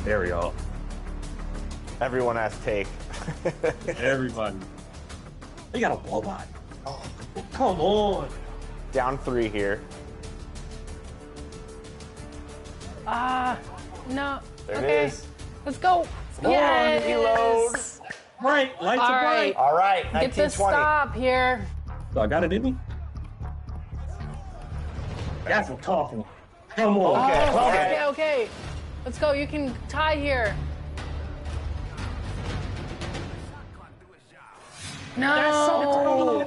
There we go. Everyone has take. Everybody. You got a ball bot. Oh, come on. Down 3 here. No. There okay. it is. Let's go. Yes. Yes. Right. Lights are bright. All right. Get the 1920. stop here. So I got it in me. That's a tough one. Come on. Okay. Oh, Okay. okay. Let's go. You can tie here. No. That's so cool.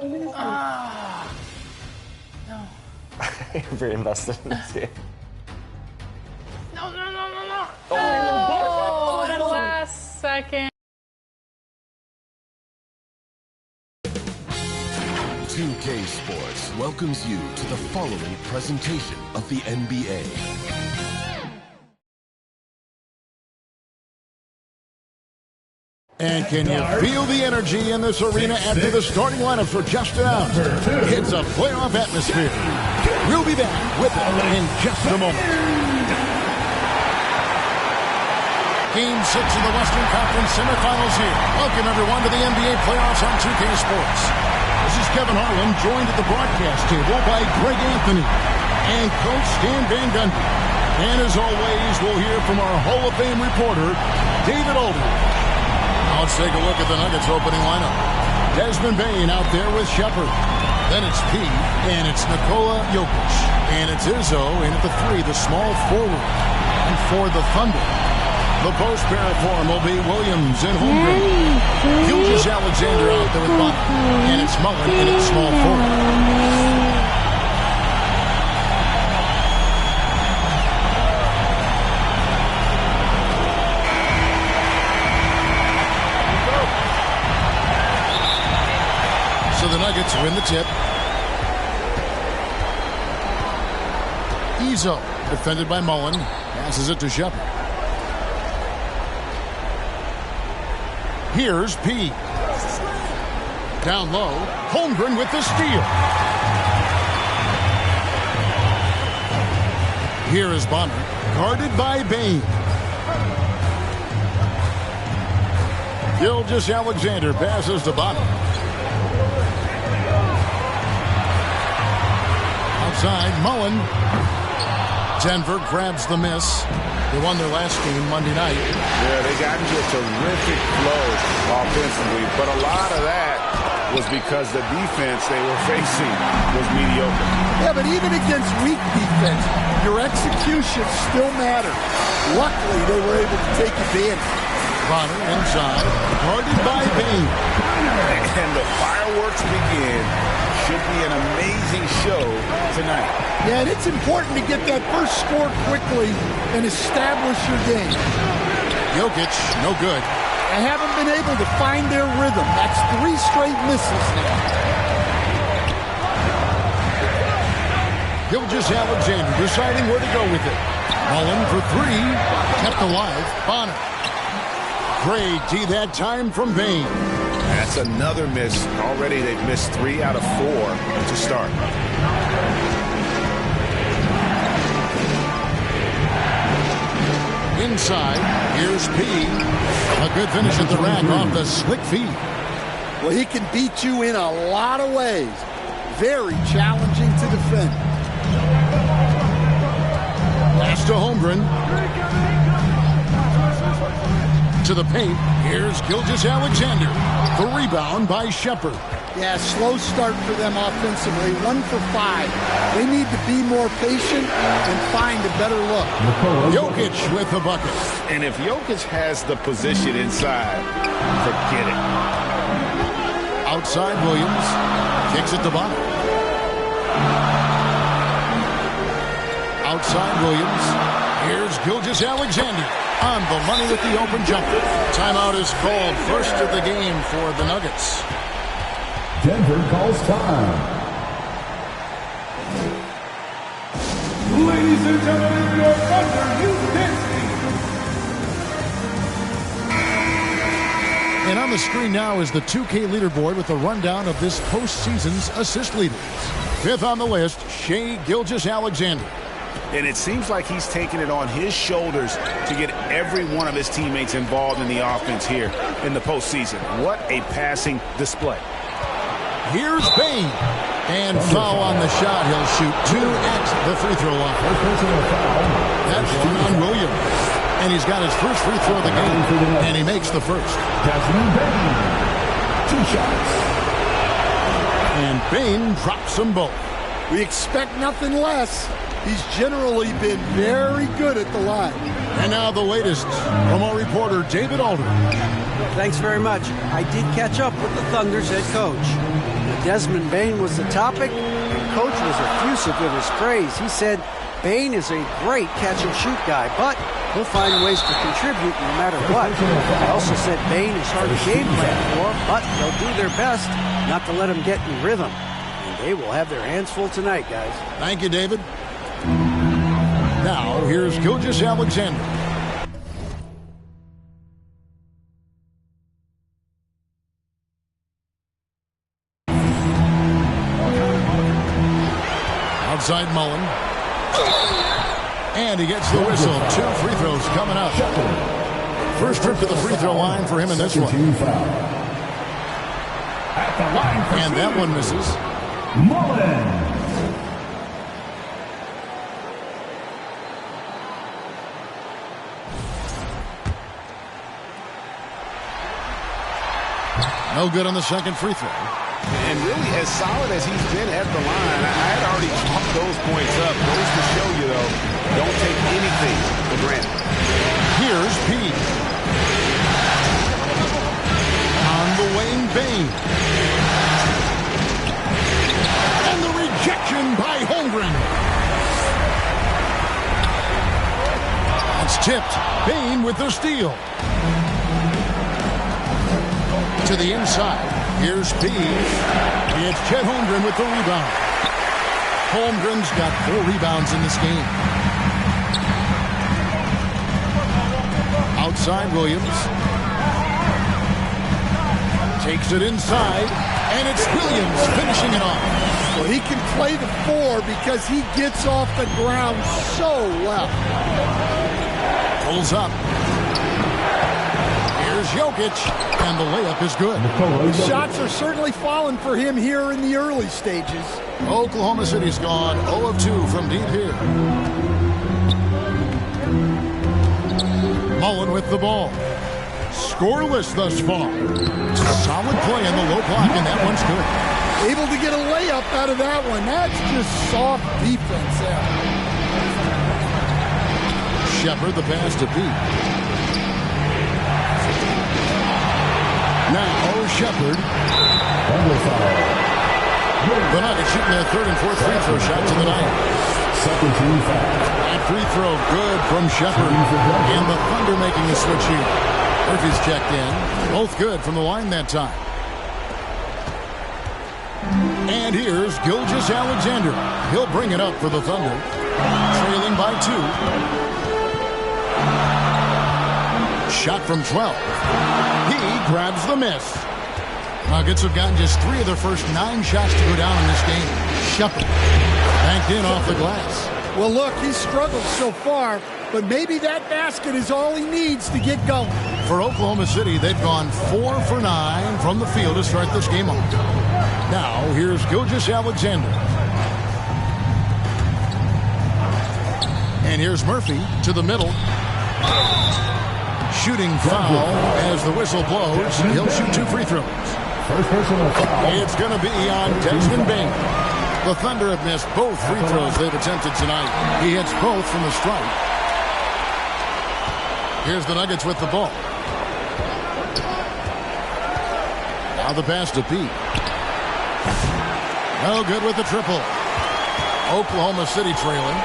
No. You're very invested in this game. No. Oh, Oh, last second. 2K Sports welcomes you to the following presentation of the NBA. And can you feel the energy in this arena after the starting lineups were just announced? It's a playoff atmosphere. We'll be back with it in just a moment. Game 6 of the Western Conference semifinals here. Welcome, everyone, to the NBA playoffs on 2K Sports. This is Kevin Harlan, joined at the broadcast table by Greg Anthony and Coach Stan Van Gundy. And as always, we'll hear from our Hall of Fame reporter, David Aldridge. Let's take a look at the Nuggets opening lineup. Desmond Bane out there with Shepard. Then it's P, and it's Nikola Jokic. And it's Izzo in at the 3, the small forward. And for the Thunder, the post pair form will be Williams and Holmgren. Gilgeous Alexander out there with Bonner. And it's Mullen in at small forward. So the Nuggets win the tip. Izzo, defended by Mullen, passes it to Shepard. Here's P. Down low, Holmgren with the steal. Here is Bonner, guarded by Bane. Gilgeous Alexander passes to Bonner. Outside, Mullen. Denver grabs the miss. They won their last game Monday night. Yeah, they got into a terrific flow offensively, but a lot of that was because the defense they were facing was mediocre. Yeah, but even against weak defense, your execution still matters. Luckily, they were able to take advantage. Bonner inside, guarded by Bane. And the fireworks begin. Should be an amazing show tonight. Yeah, and it's important to get that first score quickly and establish your game. Jokic, no good. They haven't been able to find their rhythm. That's 3 straight misses now. Gilgeous Alexander deciding where to go with it. Mullen for 3, kept alive. Bonner. Great D that time from Bane. That's another miss. Already they've missed 3 out of 4 to start. Inside, here's P. A good finish at the rack off the slick feed. Well, he can beat you in a lot of ways. Very challenging to defend. Pass to Holmgren. To the paint, here's Gilgeous Alexander. The rebound by Shepard. Yeah, slow start for them offensively. 1 for 5. They need to be more patient and find a better look. Jokic with the bucket. And if Jokic has the position inside, forget it. Outside Williams. Kicks it to Bonner. Outside Williams. Here's Gilgeous Alexander. On the money with the open jumper. Timeout is called, first of the game for the Nuggets. Denver calls time. Ladies and gentlemen, your Thunder Youth Dance Team. And on the screen now is the 2K leaderboard with a rundown of this postseason's assist leaders. 5th on the list, Shai Gilgeous Alexander. And it seems like he's taking it on his shoulders to get every one of his teammates involved in the offense here in the postseason. What a passing display. Here's Bane. And foul on the shot. He'll shoot 2 at the free throw line. That's one on Williams. And he's got his first free throw of the game. And he makes the first. Bane. 2 shots. And Bane drops them both. We expect nothing less. He's generally been very good at the line. And now the latest from our reporter, David Alder. Thanks very much. I did catch up with the Thunder's head coach. Desmond Bane was the topic. The coach was effusive with his praise. He said Bane is a great catch-and-shoot guy, but he'll find ways to contribute no matter what. He also said Bane is hard to game plan for, but they'll do their best not to let him get in rhythm. And they will have their hands full tonight, guys. Thank you, David. Now, here's Gilgeous-Alexander. Outside Mullen. And he gets the whistle. 2 free throws coming up. First trip to the free throw line for him in this one. And that one misses. Mullen. No good on the second free throw. And really, as solid as he's been at the line, I had already chalked those points up. Goes to show you, though, don't take anything for granted. Here's Pete. On the wing, Bane. And the rejection by Holmgren. That's tipped. Bane with the steal. To the inside. Here's P. It's Chet Holmgren with the rebound. Holmgren's got 4 rebounds in this game. Outside Williams. Takes it inside. And it's Williams finishing it off. Well, he can play the 4 because he gets off the ground so well. Pulls up. Here's Jokic, and the layup is good. The shots are certainly falling for him here in the early stages. Oklahoma City's gone 0 of 2 from deep here. Mullen with the ball. Scoreless thus far. Solid play in the low block, and that one's good. Able to get a layup out of that one. That's just soft defense there. Shepard, the pass to Pete. Now, Shepard. The Nuggets shooting their 3rd and 4th free throw shots of the night. And free throw good from Shepard. And the Thunder making the switch here. Murphy's checked in. Both good from the line that time. And here's Gilgeous-Alexander. He'll bring it up for the Thunder. Trailing by 2. Shot from 12. He grabs the miss. Nuggets have gotten just 3 of their first 9 shots to go down in this game. Shepard banked in off the glass. Well, look, he's struggled so far, but maybe that basket is all he needs to get going. For Oklahoma City, they've gone 4 for 9 from the field to start this game off. Now, here's Gilgeous-Alexander. And here's Murphy to the middle. Shooting foul as the whistle blows. He'll shoot 2 free throws. It's going to be on Desmond Bane. The Thunder have missed both free throws they've attempted tonight. He hits both from the stripe. Here's the Nuggets with the ball. Now the pass to Pete. No good with the triple. Oklahoma City trailing.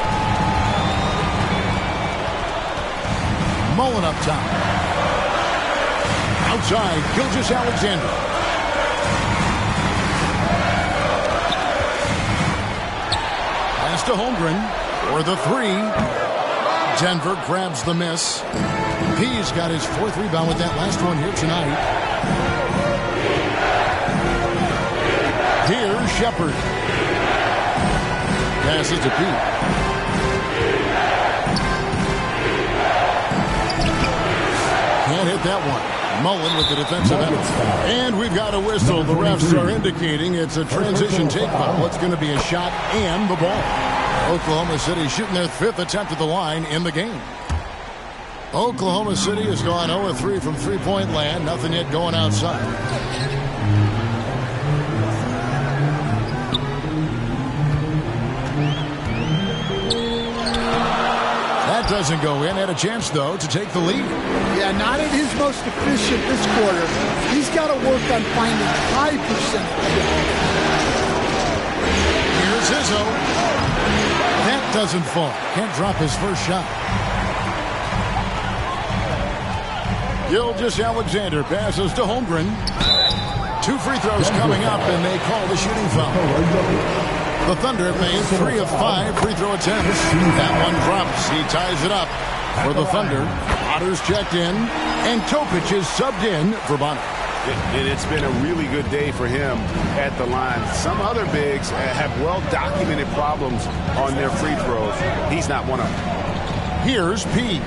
Mullen up top. Outside, Gilgeous-Alexander. Pass to Holmgren for the 3. Denver grabs the miss. He's got his 4th rebound with that last one here tonight. Here's Shepard. Passes to Pete. get that one. Mullen with the defensive end. And we've got a whistle. The refs are indicating it's a transition take foul. It's going to be a shot and the ball. Oklahoma City shooting their 5th attempt at the line in the game. Oklahoma City has gone 0-3 from three-point land. Nothing yet going outside. That doesn't go in. Had a chance, though, to take the lead. Yeah, not at his most efficient this quarter. He's got to work on finding high percentage. Here's Izzo. That doesn't fall. Can't drop his first shot. Gilgeous-Alexander passes to Holmgren. 2 free throws coming up, and they call the shooting foul. The Thunder have made 3 of 5 free throw attempts. That one drops. He ties it up for the Thunder. Otter's checked in, and Topic is subbed in for Bonner. It's been a really good day for him at the line. Some other bigs have well-documented problems on their free throws. He's not one of them. Here's P.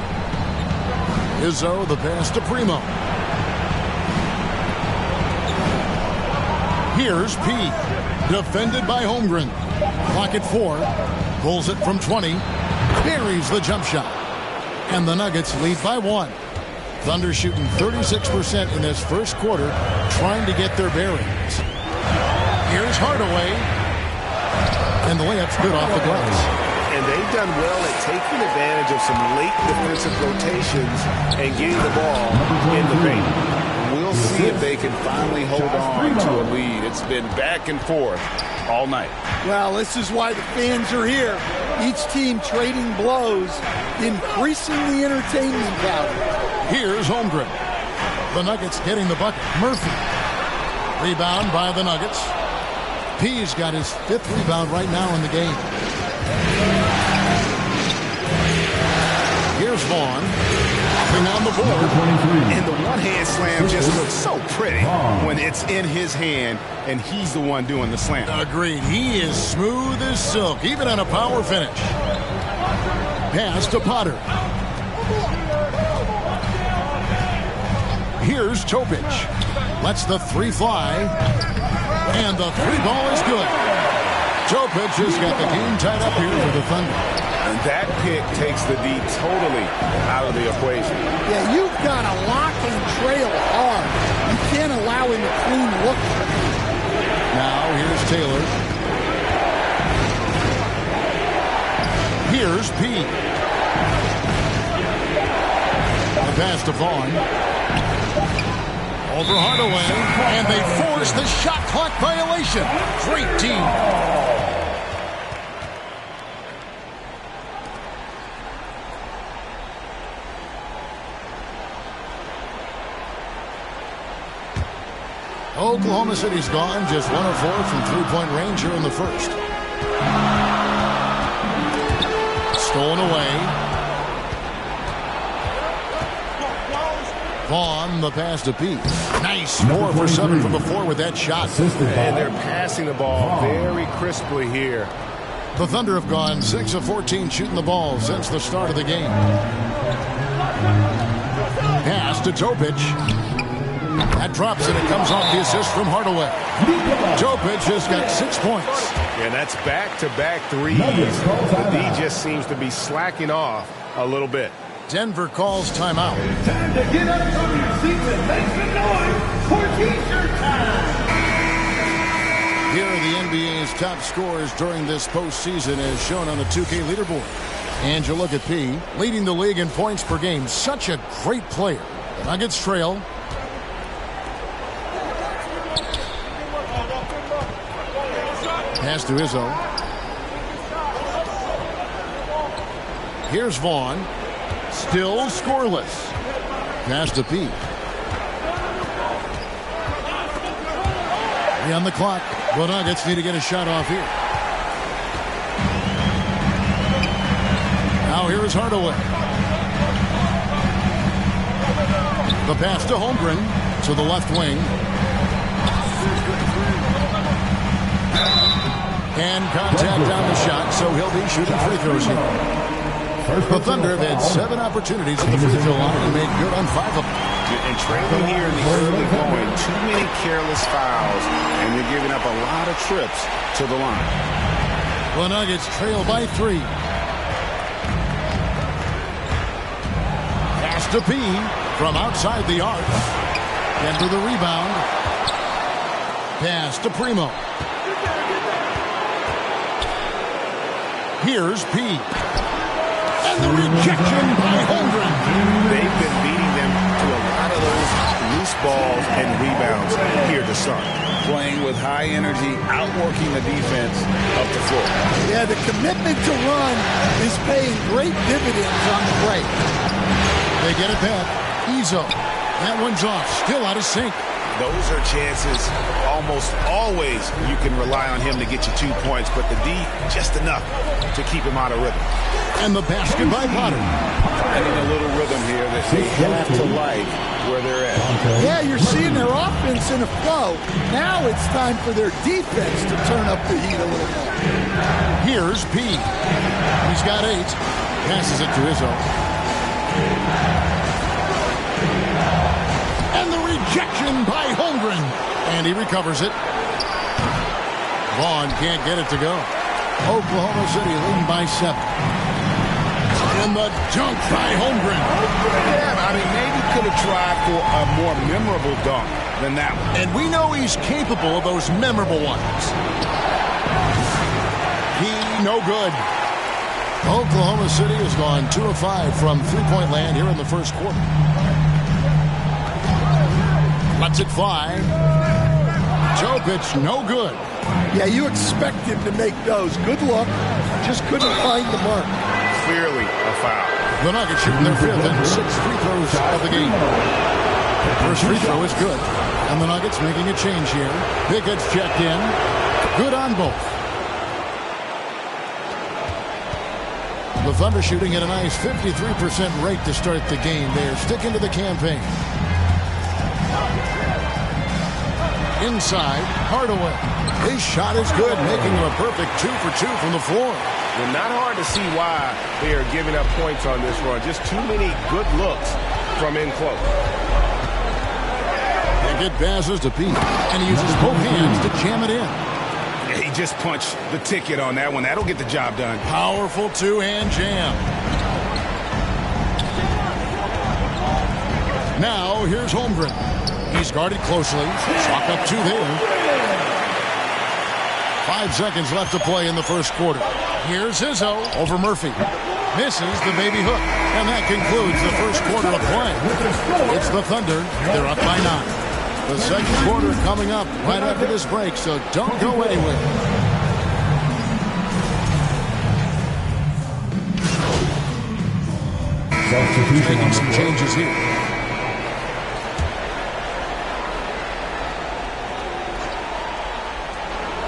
Izzo, the pass to Primo. Here's P. Defended by Holmgren. Clock at 4. Pulls it from 20. Buries the jump shot. And the Nuggets lead by 1. Thunder shooting 36% in this first quarter, trying to get their bearings. Here's Hardaway. And the layup's good off the glass. And they've done well at taking advantage of some late defensive rotations and getting the ball in the paint. We'll see if they can finally hold on to a lead. It's been back and forth all night. Well, this is why the fans are here. Each team trading blows, increasing the entertainment value. Here's Holmgren. The Nuggets getting the bucket. Murphy. Rebound by the Nuggets. P's got his 5th rebound right now in the game. Here's Vaughn. Hopping on the board. And the one-hand slam just looks so pretty when it's in his hand and he's the one doing the slam. Agreed. He is smooth as silk, even on a power finish. Pass to Potter. Here's Topic. Lets the 3 fly. And the 3 ball is good. Topic has got the game tied up here for the Thunder. And that pick takes the D totally out of the equation. Yeah, you've got to lock and trail hard. You can't allow him a clean look. Now here's Taylor. Here's P. The pass to Vaughn. Over Hardaway. And they force the shot clock violation. Great team. Oklahoma City's gone just 1 of 4 from three-point range here in the first. Stolen away. Vaughn, the pass to Pete. Nice. 4 for 7 from the floor with that shot. And they're passing the ball very crisply here. The Thunder have gone 6 of 14 shooting the ball since the start of the game. Pass to Topic. That drops and it comes off the assist from Hardaway. Topic has got 6 points. And that's back-to-back threes. The D just seems to be slacking off a little bit. Denver calls timeout. Time to get up from your seats and make some noise for T-shirt time. Here are the NBA's top scorers during this postseason as shown on the 2K leaderboard. And you look at P, leading the league in points per game. Such a great player. The Nuggets trail. Pass to Izzo. Here's Vaughn. Still scoreless. Pass to Pete. 3 on the clock. The Nuggets need to get a shot off here. Now here is Hardaway. The pass to Holmgren to the left wing. And contact on the shot, so he'll be shooting free throws here. The Thunder have had 7 opportunities at the free throw line and made good on 5 of them. And trailing here in the early going, too many careless fouls, and you're giving up a lot of trips to the line. The Nuggets trail by 3. Pass to P from outside the arc. Denver the rebound. Pass to Primo. Here's P. And the rejection by Holmgren. They've been beating them to a lot of those loose balls and rebounds here to start. Playing with high energy, outworking the defense up the floor. Yeah, the commitment to run is paying great dividends on the break. They get it back. Izzo. That one's off. Still out of sync. Those are chances almost always you can rely on him to get you 2 points, but the D just enough to keep him out of rhythm. And the basket by Potter. Finding a little rhythm here that they have to like where they're at. Yeah, you're seeing their offense in a flow. Now it's time for their defense to turn up the heat a little more. Here's P. He's got 8. Passes it to Izzo. And the rejection by Holmgren. And he recovers it. Vaughn can't get it to go. Oklahoma City leading by 7. And the dunk by Holmgren. Yeah, I mean, maybe could have tried for a more memorable dunk than that one. And we know he's capable of those memorable ones. He no good. Oklahoma City has gone 2 of 5 from three-point land here in the first quarter. Lets it fly. Jokic, no good. Yeah, you expect him to make those. Good luck. Just couldn't find the mark. Clearly a foul. The Nuggets shooting their 5th and 6th free throws of the game. First free throw is good. And the Nuggets making a change here. Pickett's checked in. Good on both. The Thunder shooting at a nice 53% rate to start the game. They're sticking to the campaign. Inside, Hardaway. His shot is good, making him a perfect 2 for 2 from the floor. And not hard to see why they are giving up points on this run. Just too many good looks from in close. And get passes to Pete. And he uses both hands to jam it in. Yeah, he just punched the ticket on that one. That'll get the job done. Powerful 2-hand jam. Now, here's Holmgren. He's guarded closely. Chalk up 2 there. 5 seconds left to play in the first quarter. Here's Izzo over Murphy. Misses the baby hook. And that concludes the first quarter of play. It's the Thunder. They're up by 9. The second quarter coming up right after this break, so don't go anywhere. Making some changes here.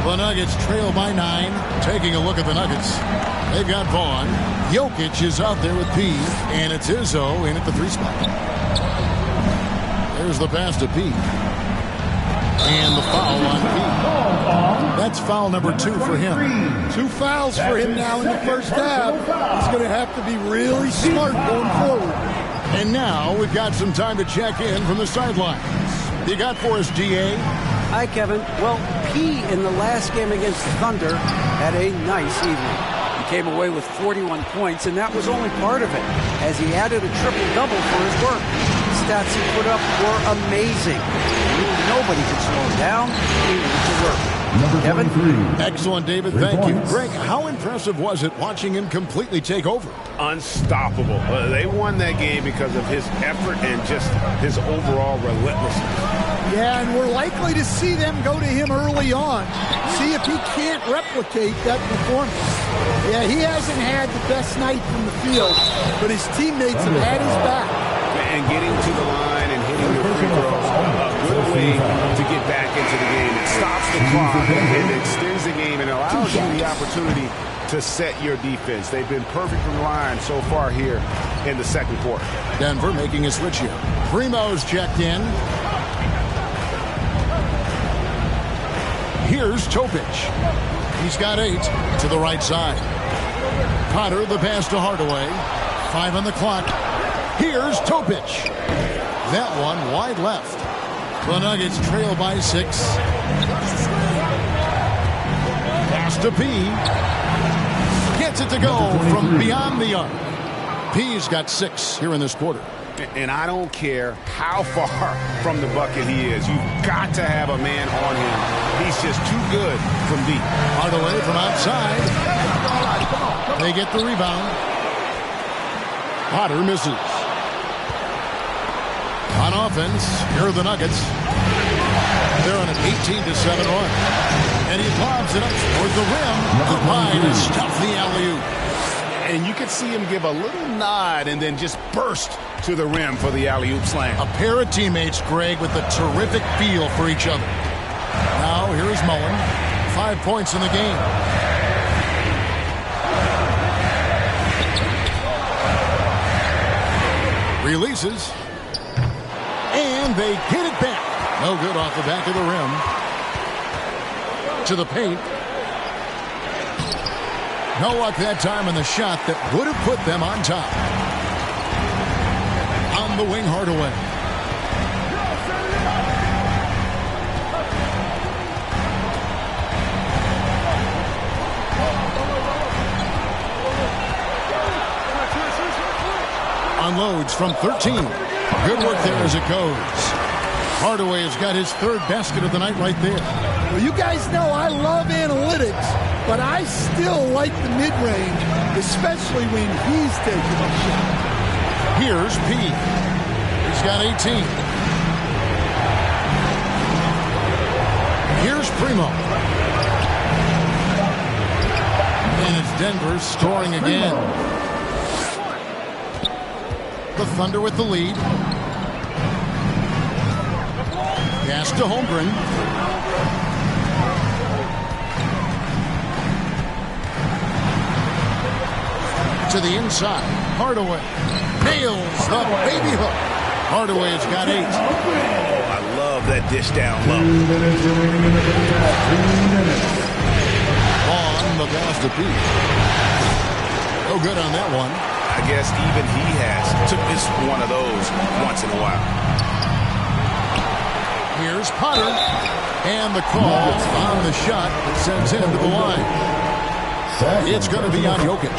The Nuggets trail by 9. Taking a look at the Nuggets. They've got Vaughn. Jokic is out there with P. And it's Izzo in at the 3 spot. There's the pass to P. And the foul on P. That's foul number 2 for him. 2 fouls for him now in the first half. He's going to have to be really smart going forward. And now we've got some time to check in from the sidelines. You got for us, GA? Hi, Kevin. Well, P in the last game against the Thunder had a nice evening. He came away with 41 points, and that was only part of it, as he added a triple-double for his work. The stats he put up were amazing. Nobody can slow him down. He needs to work. Kevin? Excellent, David. Thank you. Greg, how impressive was it watching him completely take over? Unstoppable. They won that game because of his effort and just his overall relentlessness. Yeah, and we're likely to see them go to him early on. See if he can't replicate that performance. Yeah, he hasn't had the best night from the field, but his teammates have had his back. And getting to the line and hitting the free throws, a good way to get back into the game. It stops the clock and extends the game and allows you the opportunity to set your defense. They've been perfect from the line so far here in the second quarter. Denver making a switch here. Primo's checked in. Here's Topic. He's got 8 to the right side. Potter, the pass to Hardaway. 5 on the clock. Here's Topic. That one wide left. The Nuggets trail by 6. Pass to P. Gets it to go from beyond the arc. P's got 6 here in this quarter. And I don't care how far from the bucket he is. You've got to have a man on him. He's just too good from deep. Hardaway from outside. They get the rebound. Potter misses. On offense, here are the Nuggets. They're on an 18-7 run. And he lobs it up toward the rim. Goodbye to stuff the alley-oop. And you could see him give a little nod and then just burst to the rim for the alley-oop slam. A pair of teammates, Greg, with a terrific feel for each other. Now, here is Mullen. 5 points in the game. Releases. And they get it back. No good off the back of the rim. To the paint. No luck that time on the shot that would have put them on top. On the wing, Hardaway. Unloads from 13. Good work there as it goes. Hardaway has got his 3rd basket of the night right there. Well, you guys know I love analytics, but I still like the mid-range, especially when he's taking a shot. Here's P. He's got 18. Here's Primo. And it's Denver scoring again. The Thunder with the lead. Pass to Holmgren. To the inside. Hardaway nails the baby hook. Hardaway has got 8. Oh, I love that dish down low. On the pass to Pete. No good on that one. I guess even he has to miss one of those once in a while. Here's Potter. And the call on the shot that sends him to the line. It's going to be on Jokic.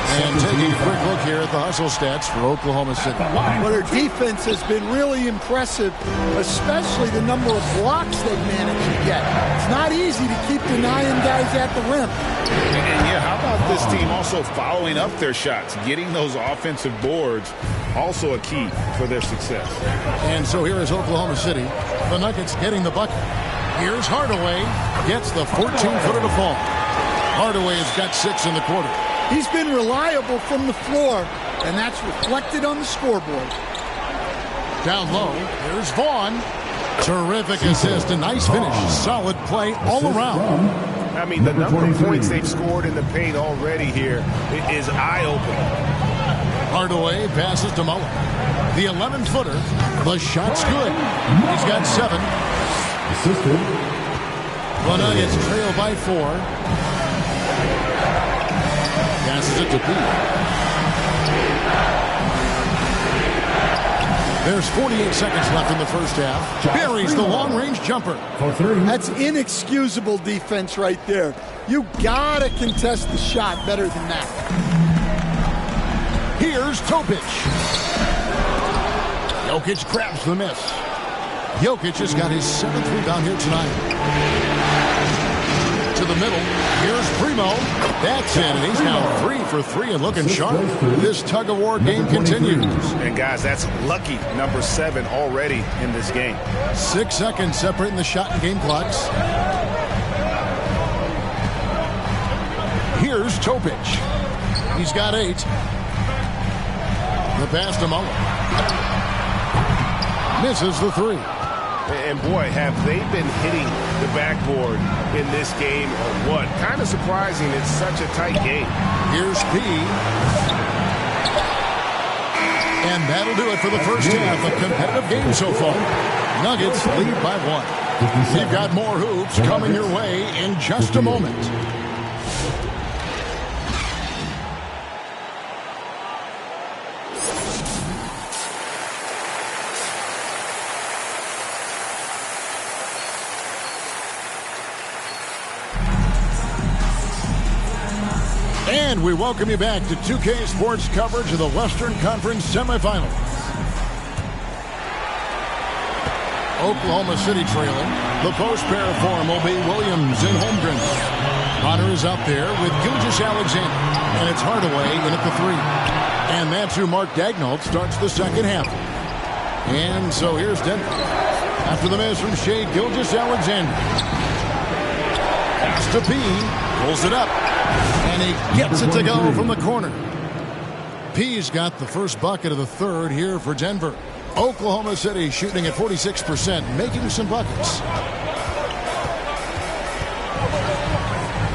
And taking a quick look here at the hustle stats for Oklahoma City. Well, their defense has been really impressive, especially the number of blocks they've managed to get. It's not easy to keep denying guys at the rim. And yeah, how about this team also following up their shots, getting those offensive boards, also a key for their success. And so here is Oklahoma City. The Nuggets getting the bucket. Here's Hardaway. Gets the 14-footer to fall. Hardaway has got 6 in the quarter. He's been reliable from the floor, and that's reflected on the scoreboard. Down low, here's Vaughn. Terrific assist, a nice finish. Solid play all around. I mean, the number of points they've scored in the paint already here is eye-opening. Hardaway passes to Mullen. The 11-footer. The shot's good. He's got 7. Assisted. The Nuggets trail by 4. Passes it to Pete. There's 48 seconds left in the first half. Buries the long-range jumper. That's inexcusable defense right there. You gotta contest the shot better than that. Here's Topic. Jokic grabs the miss. Jokic has got his 7th rebound here tonight. To the middle. Here's Primo. That's it, and he's now 3 for 3 and looking sharp. This tug-of-war game continues. And guys, that's lucky number 7 already in this game. 6 seconds separating the shot and game clocks. Here's Topic. He's got 8. The pass to Mullen. Misses the 3. And boy, have they been hitting the backboard in this game or what? Kind of surprising. It's such a tight game. Here's P. And that'll do it for the first half. A competitive game so far. Nuggets lead by 1. We've got more hoops coming your way in just a moment. And we welcome you back to 2K Sports coverage of the Western Conference semifinals. Oklahoma City trailing. The post pair form will be Williams and Holmgren. Bonner is out there with Gilgeous Alexander. And it's Hardaway in at the 3. And that's who Mark Daignault starts the second half. And so here's Denver. After the miss from Shea Gilgeous Alexander. Pass to P. Pulls it up. And he gets it to go from the corner. P's got the first bucket of the third here for Denver. Oklahoma City shooting at 46%, making some buckets.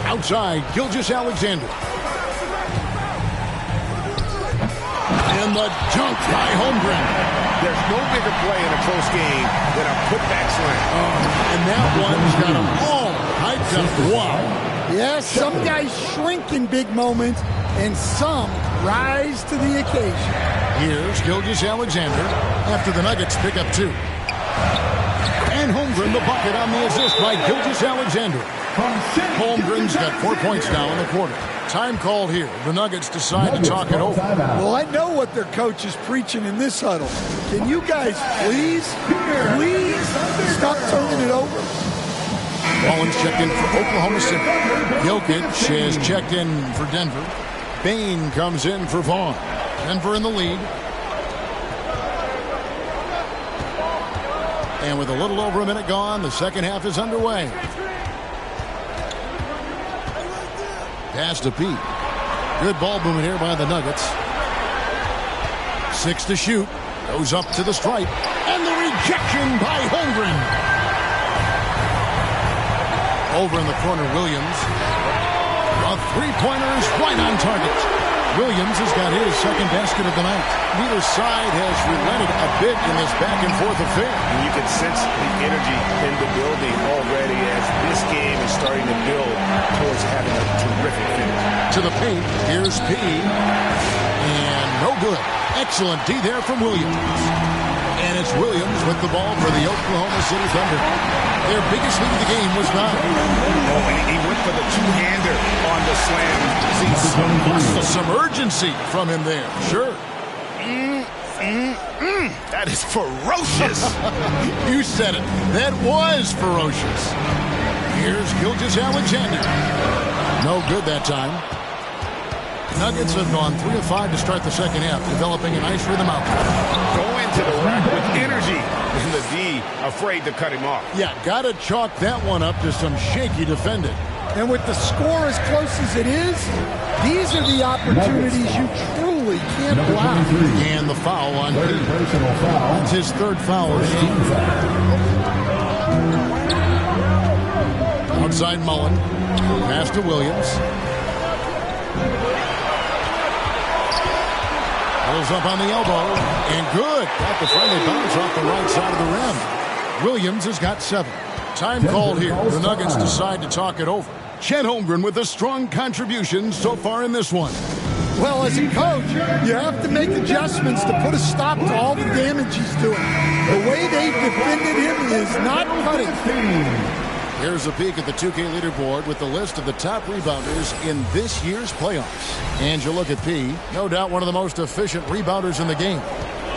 Outside, Gilgeous Alexander. And the dunk by Holmgren. There's no bigger play in a close game than a putback slam. And that one's got them all hyped up. Wow. Yes, some guys shrink in big moments, and some rise to the occasion. Here's Gilgeous Alexander after the Nuggets pick up 2. And Holmgren the bucket on the assist by Gilgeous Alexander. Holmgren's got 4 points now in the quarter. Time called here. The Nuggets decide to talk it over. Well, I know what their coach is preaching in this huddle. Can you guys please stop turning it over? Mullins checked in for Oklahoma City. Jokic has checked in for Denver. Bane comes in for Vaughn. Denver in the lead. And with a little over a minute gone, the second half is underway. Pass to Pete. Good ball movement here by the Nuggets. 6 to shoot. Goes up to the stripe. And the rejection by Holmgren. Over in the corner, Williams. A three-pointer is right on target. Williams has got his second basket of the night. Neither side has relented a bit in this back-and-forth affair. And you can sense the energy in the building already as this game is starting to build towards having a terrific finish. To the paint, here's P. And no good. Excellent D there from Williams. And it's Williams with the ball for the Oklahoma City Thunder. Their biggest lead of the game was 9. Oh, and he went for the two-hander on the slam. Some urgency from him there. Sure. That is ferocious. You said it. That was ferocious. Here's Gilgeous Alexander. No good that time. Nuggets have gone 3 of 5 to start the second half, developing a nice rhythm out there. Going to the rack with energy. And the D afraid to cut him off. Yeah, got to chalk that one up to some shaky defending. And with the score as close as it is, these are the opportunities you truly can't block. And the foul on Pete. That's his third foul of the game. Outside Mullen. Pass to Williams. Pulls up on the elbow. And good. Got the friendly bounce off the right side of the rim. Williams has got 7. Time called here. The Nuggets decide to talk it over. Chet Holmgren with a strong contribution so far in this one. Well, as a coach, you have to make adjustments to put a stop to all the damage he's doing. The way they've defended him is not cutting. Here's a peek at the 2K leaderboard with the list of the top rebounders in this year's playoffs. And you look at P, no doubt one of the most efficient rebounders in the game.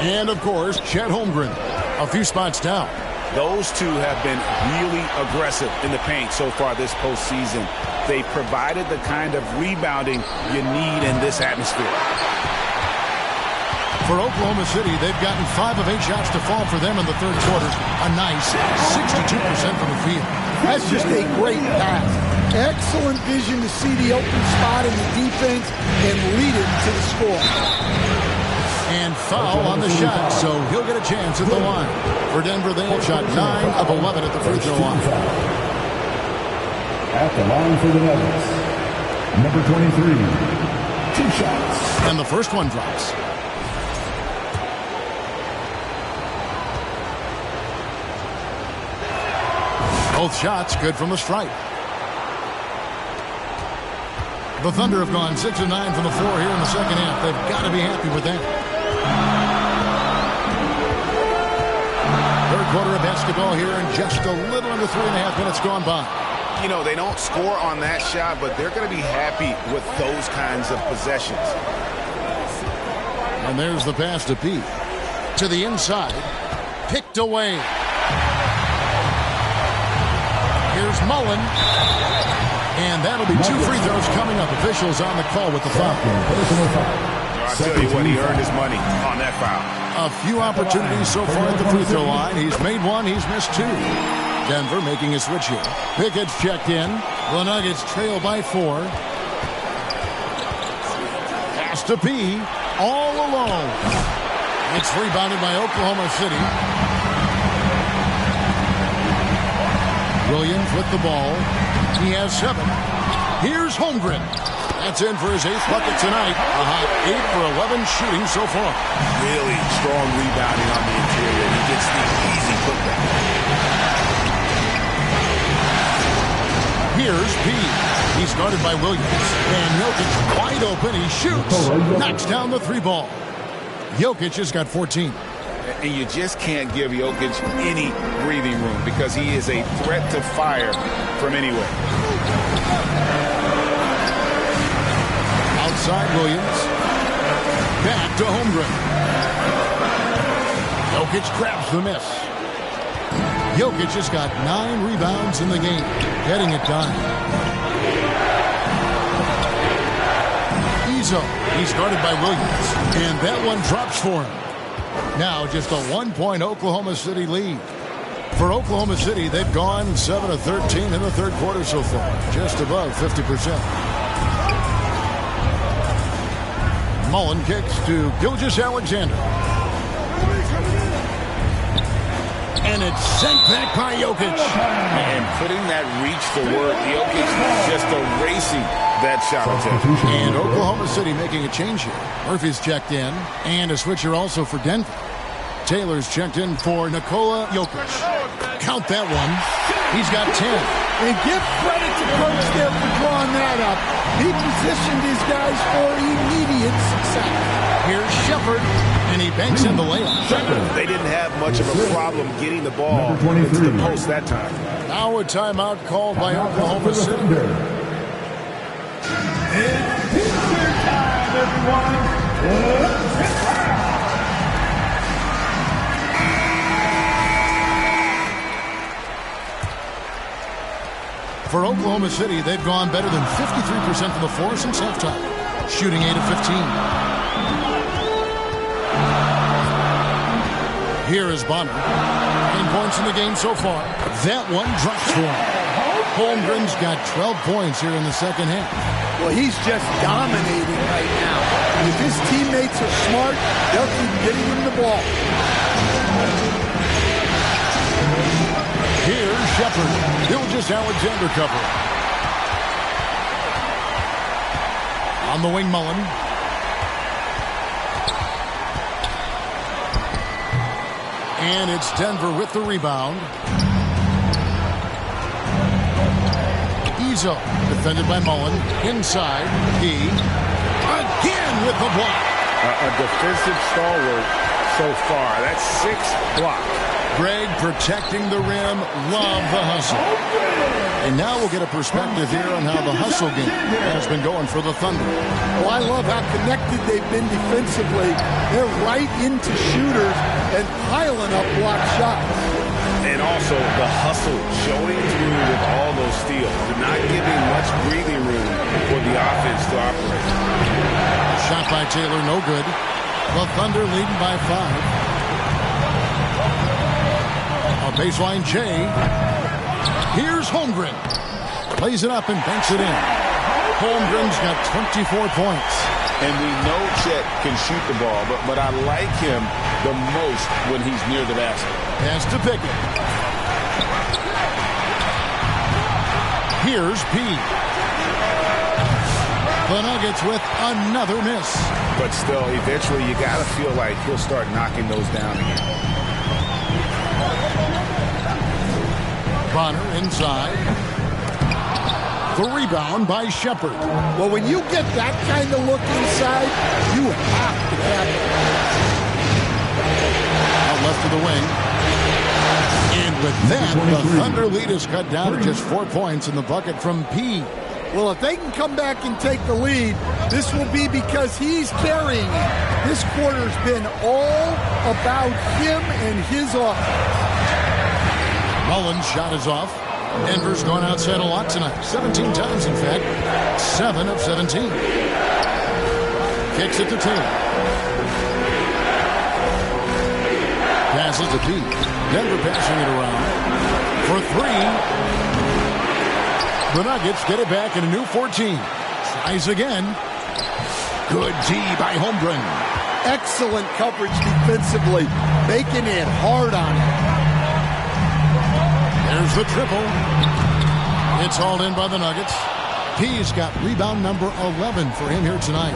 And, of course, Chet Holmgren, a few spots down. Those two have been really aggressive in the paint so far this postseason. They provided the kind of rebounding you need in this atmosphere. For Oklahoma City, they've gotten 5 of 8 shots to fall for them in the third quarter. A nice 62% from the field. That's just a great pass. Excellent vision to see the open spot in the defense and lead it to the score. And foul on the shot, so he'll get a chance at the line. For Denver, they have shot 9 of 11 at the free throw line. At the line for the Nuggets, number 23, 2 shots. And the first one drops. Both shots good from the stripe. The Thunder have gone 6 of 9 from the floor here in the second half. They've got to be happy with that. Third quarter of basketball here, and just a little under 3.5 minutes gone by. you know, they don't score on that shot, but they're going to be happy with those kinds of possessions. And there's the pass to P. To the inside. Picked away. Here's Mullen. And that'll be 2 free throws coming up. Officials on the call with the foul. I'll tell you what, he earned his money on that foul. A few opportunities so far at the free throw line. He's made 1, he's missed 2. Denver making a switch here. Pickett's checked in. The Nuggets trail by 4. Pass to P. All alone. It's rebounded by Oklahoma City. Williams with the ball. He has 7. Here's Holmgren. That's in for his 8th bucket tonight. A hot 8 for 11 shooting so far. Really strong rebounding on the interior. He gets the easy putback. Here's P. He's guarded by Williams. And Jokic wide open. He shoots. Knocks down the 3 ball. Jokic has got 14. And you just can't give Jokic any breathing room because he is a threat to fire from anywhere. Outside Williams. Back to Holmgren. Jokic grabs the miss. Jokic has got 9 rebounds in the game. Getting it done. Izzo. He's guarded by Williams. And that one drops for him. Now just a 1-point Oklahoma City lead. For Oklahoma City, they've gone 7 of 13 in the 3rd quarter so far. Just above 50%. Mullen kicks to Gilgeous-Alexander. And it's sent back by Jokic. And putting that reach to work, Jokic just erasing that shot attempt. And Oklahoma City making a change here. Murphy's checked in. And a switcher also for Denver. Taylor's checked in for Nikola Jokic. Count that one. He's got 10. And give credit to Coach there for drawing that up. He positioned his guys for immediate success. Here's Shepard, and he banks in the layup. They didn't have much of a problem getting the ball into the post that time. Now a timeout called by Oklahoma City. It's picture time, everyone. For Oklahoma City, they've gone better than 53% from the floor since halftime, shooting 8 of 15. Here is Bonner. 9 points in the game so far. That one drops for him. Holmgren's got 12 points here in the 2nd half. Well, he's just dominating right now. And if his teammates are smart, they'll keep getting him the ball. Here's Shepard. Gilgeous-Alexander cover. On the wing, Mullen. And it's Denver with the rebound. Izzo, defended by Mullen. Inside, he again with the block. A defensive stalwart so far. That's 6 blocks. Greg protecting the rim. Love the hustle. And now we'll get a perspective here on how the hustle game has been going for the Thunder. Well, I love how connected they've been defensively. They're right into shooters and piling up block shots. And also the hustle showing through with all those steals. They're not giving much breathing room for the offense to operate. Shot by Taylor, no good. The Thunder leading by 5. A baseline J. Here's Holmgren. Plays it up and banks it in. Holmgren's got 24 points. And we know Chet can shoot the ball, but I like him the most when he's near the basket. Pass to Pickett. Here's P. The Nuggets with another miss. But still, eventually you got to feel like he'll start knocking those down again. Bonner inside. The rebound by Shepard. Well, when you get that kind of look inside, you have to capitalize. Out left of the wing. And with that, the Thunder lead is cut down to just 4 points in the bucket from P. Well, if they can come back and take the lead, this will be because he's carrying it. This quarter's been all about him and his offense. Mullins' shot is off. Denver's gone outside a lot tonight. 17 times, in fact. 7 of 17. Kicks it to Taylor. Passes to P. Denver passing it around. For 3. The Nuggets get it back in a new 14. Tries again. Good D by Holmgren. Excellent coverage defensively. Making it hard on him. There's the triple. It's hauled in by the Nuggets. P's got rebound number 11 for him here tonight.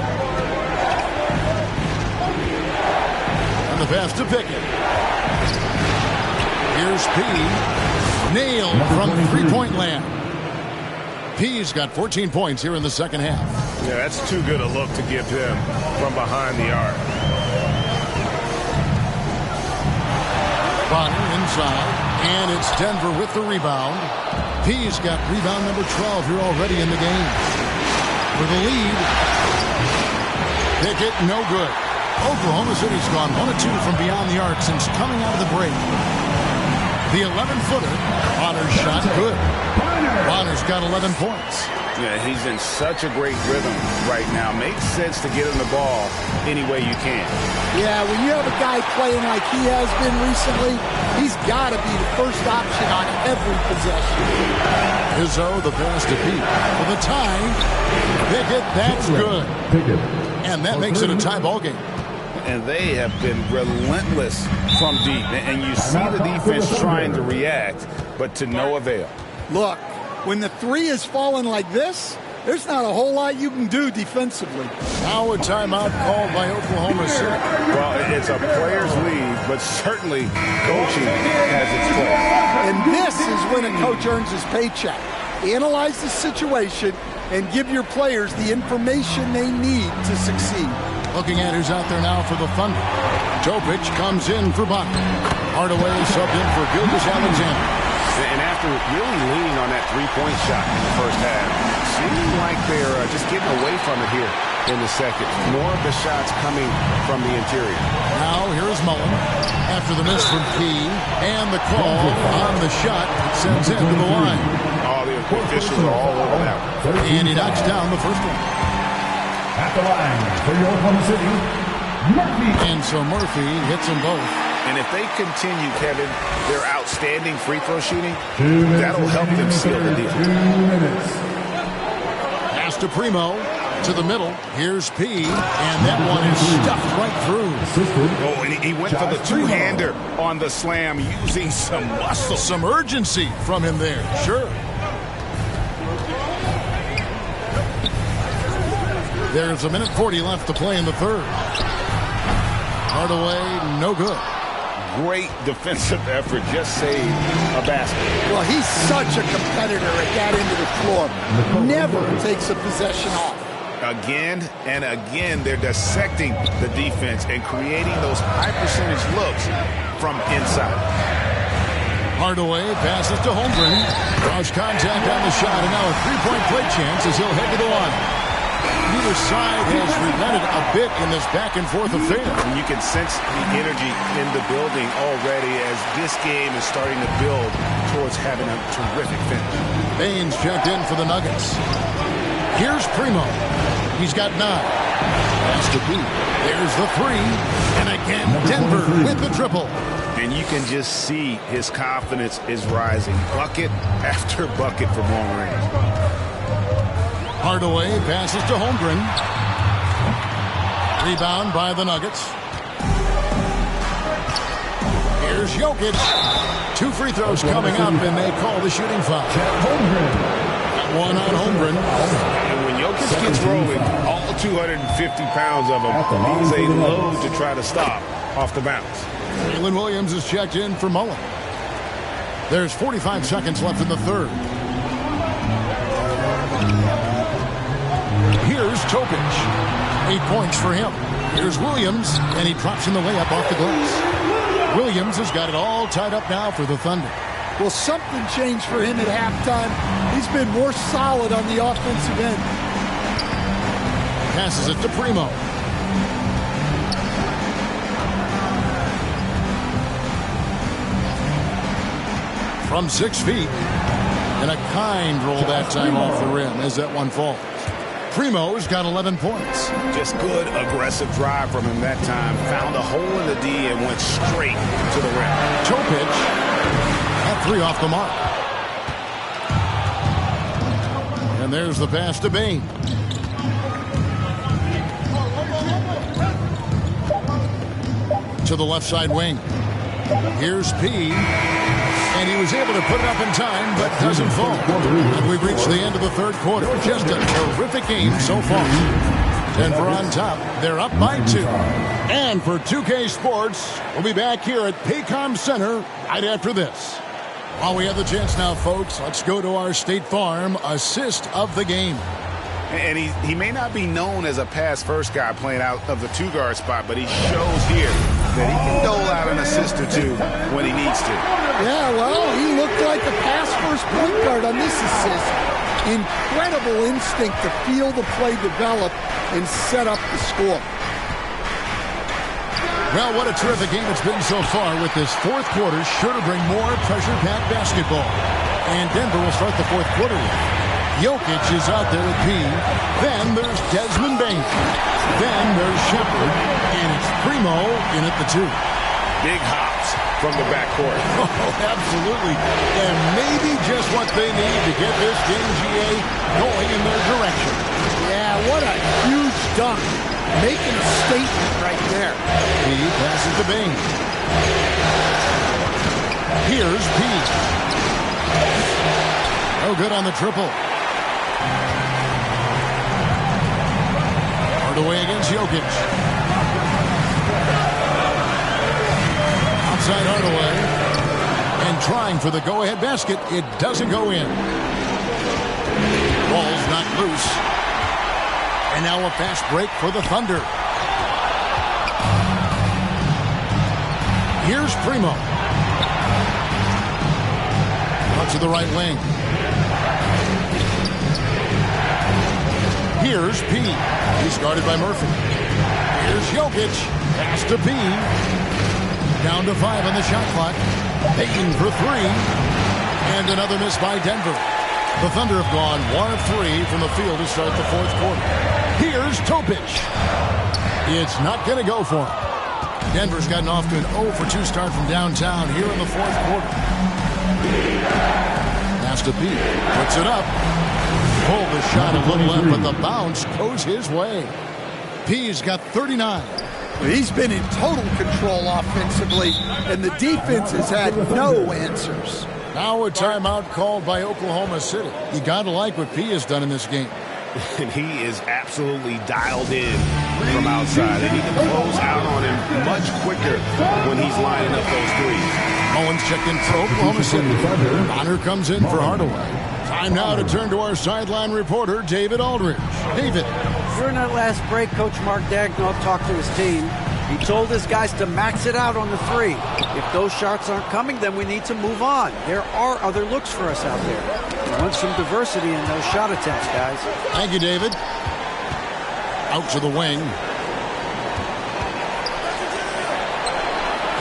And the pass to Pickett. Here's P. Nailed from three-point land. P's got 14 points here in the second half. Yeah, that's too good a look to give him from behind the arc. Bonner inside, and it's Denver with the rebound. P's got rebound number 12 here already in the game. For the lead. Pickett, no good. Oklahoma City's gone 1 of 2 from beyond the arc since coming out of the break. The 11-footer, Bonner's shot, good. Bonner's got 11 points. Yeah, he's in such a great rhythm right now. Makes sense to get him the ball any way you can. Yeah, when you have a guy playing like he has been recently, he's got to be the first option on every possession. Izzo, the pass to Pete. For the tie, Pickett, that's good. And that makes it a tie ball game. And they have been relentless from deep. And you see the defense trying to react, but to no avail. Look, when the three is falling like this, there's not a whole lot you can do defensively. Now a timeout called by Oklahoma City. Well, it's a player's lead, but certainly coaching has its place. And this is when a coach earns his paycheck. Analyze the situation and give your players the information they need to succeed. Looking at who's out there now for the Thunder. Topic comes in for Buck. Hardaway subbed in for Gilgeous-Alexander. And after really leaning on that three-point shot in the first half, seems like they're just getting away from it here in the second. More of the shots coming from the interior. Now here's Mullen after the miss from P. And the call on the shot sends him to the line. All the officials are all over that one. And he knocks down the first one. At the line for your Oklahoma City, Murphy. And so Murphy hits them both. And if they continue, Kevin, their outstanding free throw shooting, that'll help them seal the deal. 2 minutes. Pass to Primo, to the middle. Here's P, and that one is stuffed right through. Oh, and he went for the two-hander on the slam, using some muscle. Some urgency from him there, sure. There's 1:40 left to play in the third. Hardaway, no good. Great defensive effort, just saved a basket. Well, he's such a competitor at that end of the floor. Never takes a possession off. Again and again, they're dissecting the defense and creating those high-percentage looks from inside. Hardaway passes to Holmgren. Draws contact on the shot, and now a three-point play chance as he'll head to the line. Neither side has relented a bit in this back-and-forth affair. And you can sense the energy in the building already as this game is starting to build towards having a terrific finish. Baines checked in for the Nuggets. Here's Primo. He's got 9. Pass to Pete. There's the 3. And again, Denver with the triple. And you can just see his confidence is rising. Bucket after bucket from long range. Hardaway passes to Holmgren. Rebound by the Nuggets. Here's Jokic. 2 free throws coming up, and they call the shooting foul. One on Holmgren. And when Jokic gets rolling, all 250 pounds of him, he's a load to try to stop off the bounce. Jalen Williams is checked in for Mullen. There's 45 seconds left in the third. Here's Topic. 8 points for him. Here's Williams, and he drops in the layup off the glass. Williams has got it all tied up now for the Thunder. Well, something changed for him at halftime. He's been more solid on the offensive end. Passes it to Primo. From 6 feet. And a kind roll that time off the rim as that one falls. Primo's got 11 points. Just good, aggressive drive from him that time. Found a hole in the D and went straight to the rim. Topic at 3 off the mark. And there's the pass to Bain. To the left side wing. Here's P. And he was able to put it up in time, but doesn't fall. And we've reached the end of the third quarter. Just a terrific game so far. Denver on top. They're up by 2. And for 2K Sports, we'll be back here at Paycom Center right after this. While we have the chance now, folks, let's go to our State Farm assist of the game. And he may not be known as a pass-first guy playing out of the 2-guard spot, but he shows here that he can dole out an assist or 2 when he needs to. Yeah, well, he looked like a pass-first point guard on this assist. Incredible instinct to feel the play develop and set up the score. Well, what a terrific game it's been so far, with this fourth quarter sure to bring more pressure-packed basketball. And Denver will start the fourth quarter with Jokic is out there at P. Then there's Desmond Bain. Then there's Shepard. And it's Primo in at the 2. Big hops from the backcourt. Oh, absolutely. And maybe just what they need to get this game, GA, going in their direction. Yeah, what a huge dunk. Making a statement right there. P passes to Bain. Here's P. No good on the triple. Hardaway against Jokic. Outside Hardaway. And trying for the go-ahead basket. It doesn't go in. Ball's not loose. And now a fast break for the Thunder. Here's Primo. Out to the right wing. Here's P. He's guarded by Murphy. Here's Jokic. Pass to P. Down to 5 on the shot clock. Bain for 3. And another miss by Denver. The Thunder have gone 1 of 3 from the field to start the fourth quarter. Here's Topic. It's not going to go for him. Denver's gotten off to an 0 for 2 start from downtown here in the fourth quarter. Pass to P. Puts it up. Pulled the shot a little left, but the bounce goes his way. P's got 39. He's been in total control offensively, and the defense has had no answers. Now a timeout called by Oklahoma City. You got to like what P has done in this game. And he is absolutely dialed in from outside. They need to close out on him much quicker when he's lining up those threes. Owens checked in for Oklahoma City. Bonner comes in for Hardaway. Time now to turn to our sideline reporter, David Aldridge. David. During that last break, Coach Mark Daigneault talked to his team. He told his guys to max it out on the 3. If those shots aren't coming, then we need to move on. There are other looks for us out there. We want some diversity in those shot attempts, guys. Thank you, David. Out to the wing.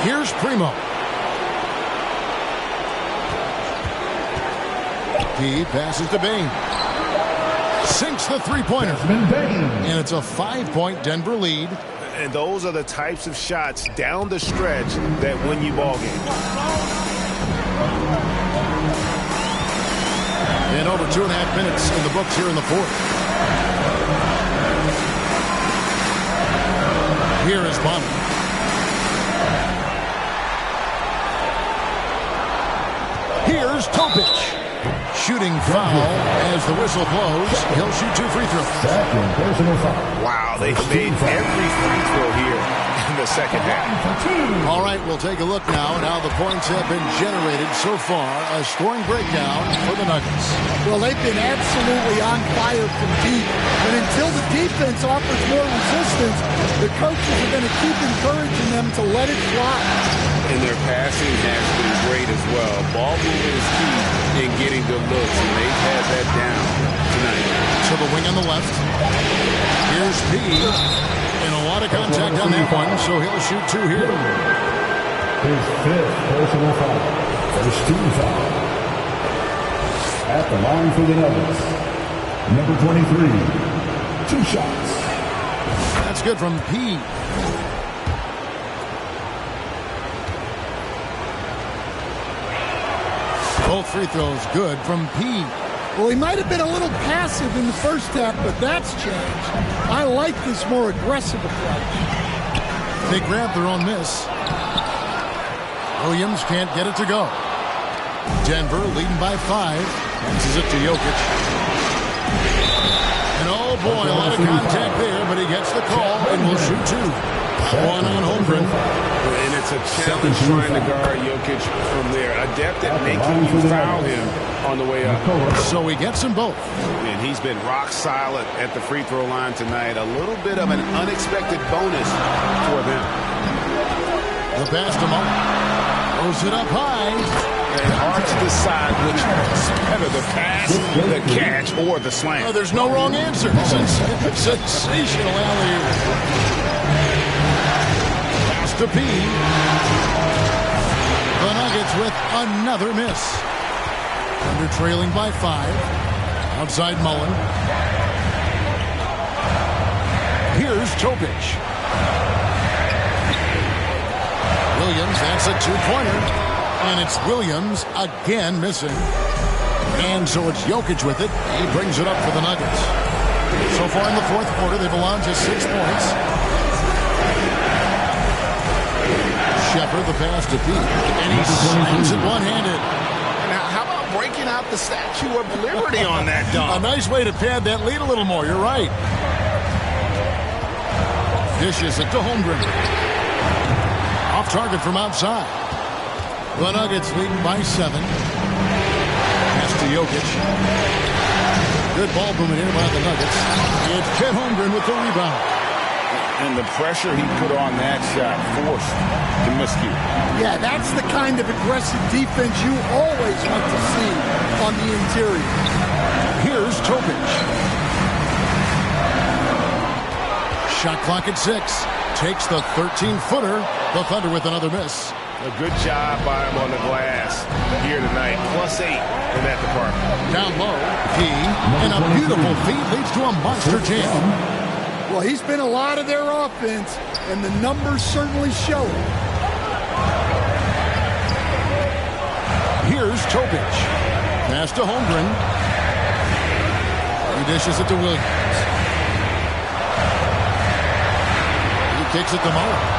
Here's Primo. He passes to Bain. Sinks the three-pointer. And it's a 5-point Denver lead. And those are the types of shots down the stretch that win you ball games. And over 2.5 minutes in the books here in the fourth. Here is Bonner. Here's Topic. Shooting foul as the whistle blows. He'll shoot 2 free throws. Wow, they made every free throw here in the second half. All right, we'll take a look now at how the points have been generated so far. A scoring breakdown for the Nuggets. Well, they've been absolutely on fire from deep. And until the defense offers more resistance, the coaches are going to keep encouraging them to let it fly. And their passing has been great as well. Ball movement is key in getting good looks, and they've had that down tonight. To the wing on the left. Here's P. And a lot of contact on that one, so he'll shoot two here. His fifth personal foul. First team foul. At the line for the Nuggets, number 23. 2 shots. That's good from P. Both free throws good from P. Well, he might have been a little passive in the first half, but that's changed. I like this more aggressive approach. They grab their own miss. Williams can't get it to go. Denver leading by 5. Passes it to Jokic. And oh boy, a lot of contact there, but he gets the call and will shoot two. One on Holmgren. And it's a challenge trying to guard Jokic from there. Adept at making you foul him on the way up. So he gets them both. And he's been rock solid at the free throw line tonight. A little bit of an unexpected bonus for them. The pass to Mullen. Throws it up high. And hard to decide which is better, the pass, the catch, or the slam. Oh, there's no wrong answer. Sensational alley-oop. Pass to P. The Nuggets with another miss. Under trailing by 5. Outside Mullen. Here's Topic. Williams, that's a two-pointer. And it's Williams again missing. And so it's Jokic with it. He brings it up for the Nuggets. So far in the fourth quarter, they've allowed just 6 points. Shepard, the pass to Pete. And he slams it one-handed. Now, how about breaking out the Statue of Liberty on that dunk? A nice way to pad that lead a little more. You're right. Dishes it to Holmgren. Off target from outside. The Nuggets leading by 7. Pass to Jokic. Good ball movement here by the Nuggets. It's Chet Holmgren with the rebound. And the pressure he put on that shot forced the miscue. Yeah, that's the kind of aggressive defense you always want to see on the interior. Here's Topic. Shot clock at 6. Takes the 13-footer. The Thunder with another miss. A good job by him on the glass here tonight. +8 in that department. Down low, P. And a beautiful feed leads to a monster jam. Well, he's been a lot of their offense, and the numbers certainly show it. Here's Topic. Pass to Holmgren. He dishes it to Williams. He kicks it to Mullen.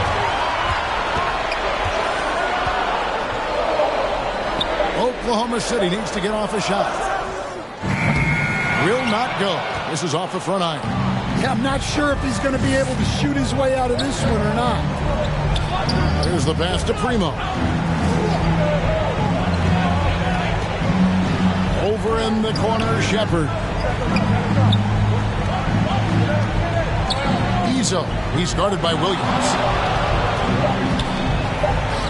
Oklahoma City needs to get off a shot. Will not go. This is off the front iron. Yeah, I'm not sure if he's going to be able to shoot his way out of this one or not. Here's the pass to Primo. Over in the corner, Shepard. Izzo. He's guarded by Williams.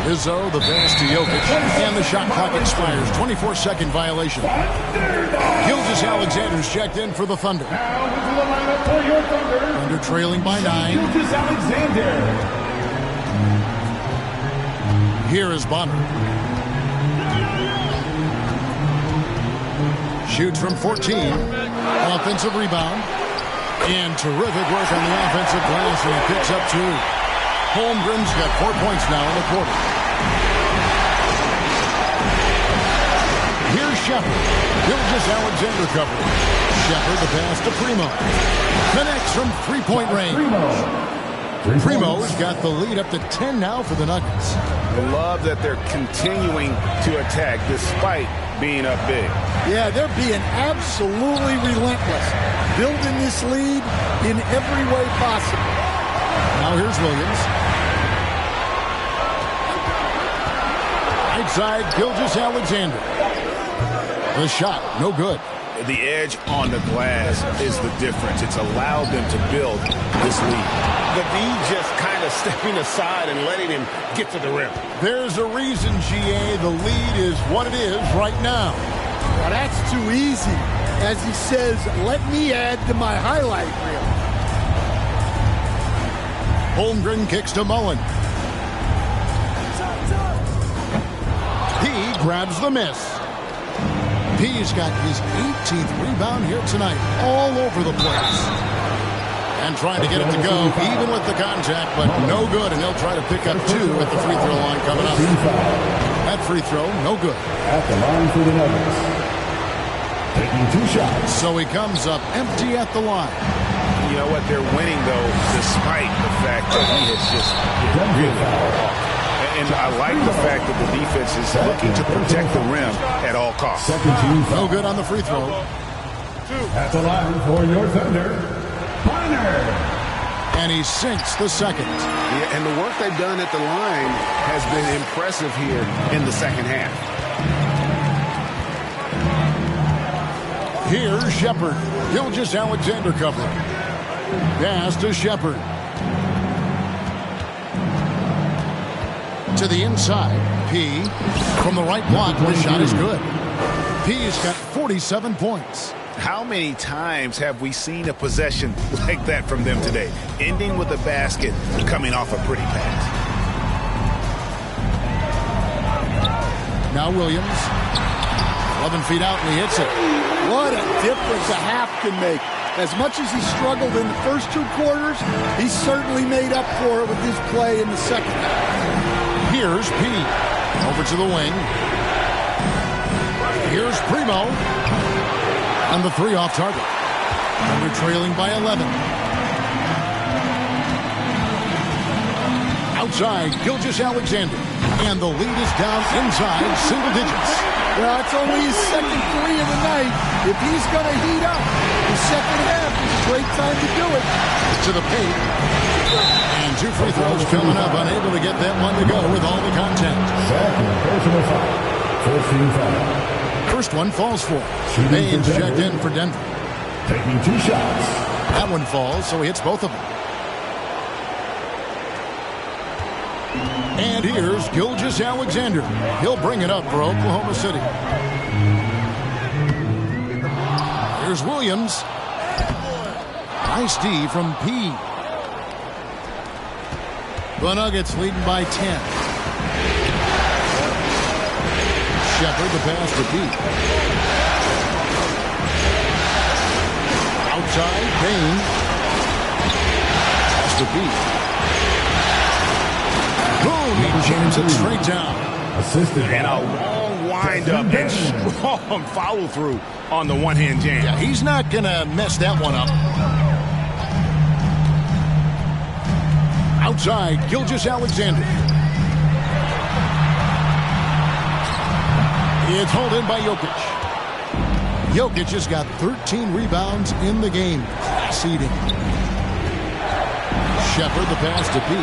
Izzo, the pass to Jokic, and the shot clock expires. 24-second violation. Gilgeous Alexander's checked in for the Thunder. Thunder trailing by 9. Gilgeous Alexander. Here is Bonner. Shoots from 14. Offensive rebound. And terrific work on the offensive glass, and he picks up 2. Holmgren's got 4 points now in the quarter. Here's Shepard. Gilgeous Alexander covering. Shepard, the pass to Primo. Connects from three-point range. Primo's got the lead up to 10 now for the Nuggets. I love that they're continuing to attack despite being up big. Yeah, they're being absolutely relentless. Building this lead in every way possible. Now here's Williams. outside Gilgeous-Alexander. The shot, no good. The edge on the glass is the difference. It's allowed them to build this lead. The D just kind of stepping aside and letting him get to the rim. There's a reason, GA, the lead is what it is right now. Well, that's too easy. As he says, let me add to my highlight reel. Holmgren kicks to Mullen. He grabs the miss. P's got his 18th rebound here tonight, all over the place. And trying to get it to go, even with the contact, but no good, and he'll try to pick up 2 at the free throw line coming up. That free throw, no good. At the line for the Nuggets. Taking 2 shots. So he comes up empty at the line. You know what? They're winning, though, despite the fact that he has just really off. And I like the fact that the defense is looking to protect the rim at all costs. No good on the free throw. At the line for your Thunder, Bonner. And he sinks the second. Yeah, and the work they've done at the line has been impressive here in the second half. Here's Shepard. Gilgeous-Alexander covering. Pass to Shepard. To the inside, P. From the right block, the shot is good. P's got 47 points. How many times have we seen a possession like that from them today? Ending with a basket, coming off a pretty pass. Now Williams. 11 feet out, and he hits it. What a difference a half can make. As much as he struggled in the first 2 quarters, he certainly made up for it with his play in the second half. Here's P. Over to the wing. Here's Primo. And the 3 off target. And we're trailing by 11. Outside, Gilgeous-Alexander. And the lead is down inside single digits. Well, it's only his second 3 of the night. If he's going to heat up, the second half is a great time to do it. To the paint. And 2 free throws coming up. Unable to get that one to go with all the contact. Second personal foul. First team foul. First one falls for. Baines checked in for Denver. Taking 2 shots. That one falls, so he hits both of them. And here's Gilgeous-Alexander. He'll bring it up for Oklahoma City. Here's Williams. Nice D from P. The Nuggets leading by 10. Shepard, the pass to B. Outside, Bain. Pass to B. Boom, he jams it straight down. Assisted. And a long wind-up and strong follow-through on the one-hand jam. Yeah, he's not going to mess that one up. Outside, Gilgeous-Alexander. It's hauled in by Jokic. Jokic has got 13 rebounds in the game. Seeding. Shepard, the pass to B.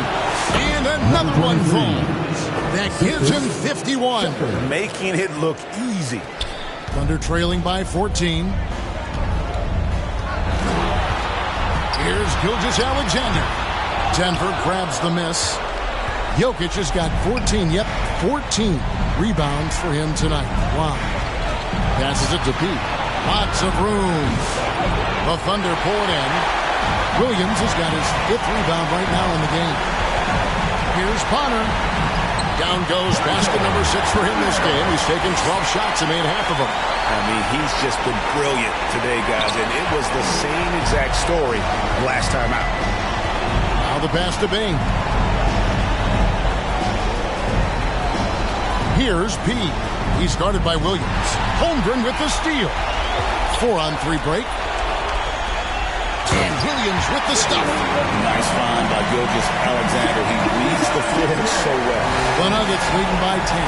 And another one falls. That gives him 51. Making it look easy. Thunder trailing by 14. Here's Gilgeous-Alexander. Denver grabs the miss. Jokic has got 14. Yep, 14 rebounds for him tonight. Wow. Passes it to Pete. Lots of room. The Thunder pull it in. Williams has got his 5th rebound right now in the game. Here's Bonner. Down goes basket number 6 for him this game. He's taken 12 shots and made half of them. I mean, he's just been brilliant today, guys, and it was the same exact story last time out. Now the pass to Bain. Here's P. He's guarded by Williams. Holmgren with the steal. 4-on-3 break. And Williams with the stuff. Nice find by Gilgeous-Alexander. He reads the floor so well. The Nuggets leading by 10.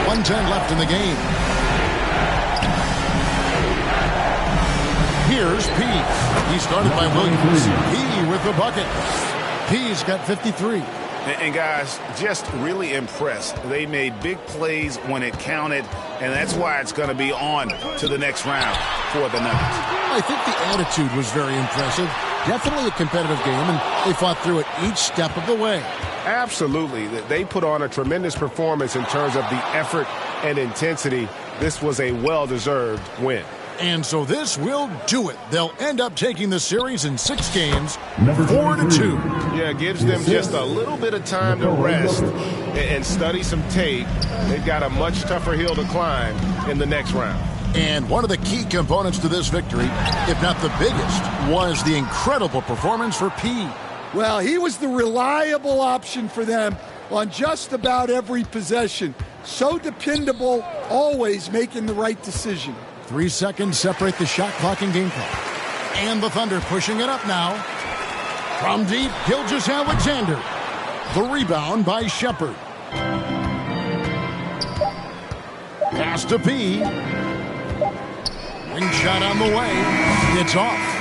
1:10 left in the game. Here's P. He started by Williams. P with the bucket. P's got 53. And guys, just really impressed. They made big plays when it counted, and that's why it's going to be on to the next round for the Nuggets. I think the attitude was very impressive. Definitely a competitive game, and they fought through it each step of the way. Absolutely. They put on a tremendous performance in terms of the effort and intensity. This was a well-deserved win. And so this will do it. They'll end up taking the series in 6 games, 4-2. Yeah, it gives them just a little bit of time to rest and study some tape. They've got a much tougher hill to climb in the next round. And one of the key components to this victory, if not the biggest, was the incredible performance for P. Well, he was the reliable option for them on just about every possession. So dependable, always making the right decision. 3 seconds separate the shot clock and game clock. And the Thunder pushing it up now. From deep, Gilgeous-Alexander. The rebound by Shepard. Pass to P. Ring shot on the way. It's off.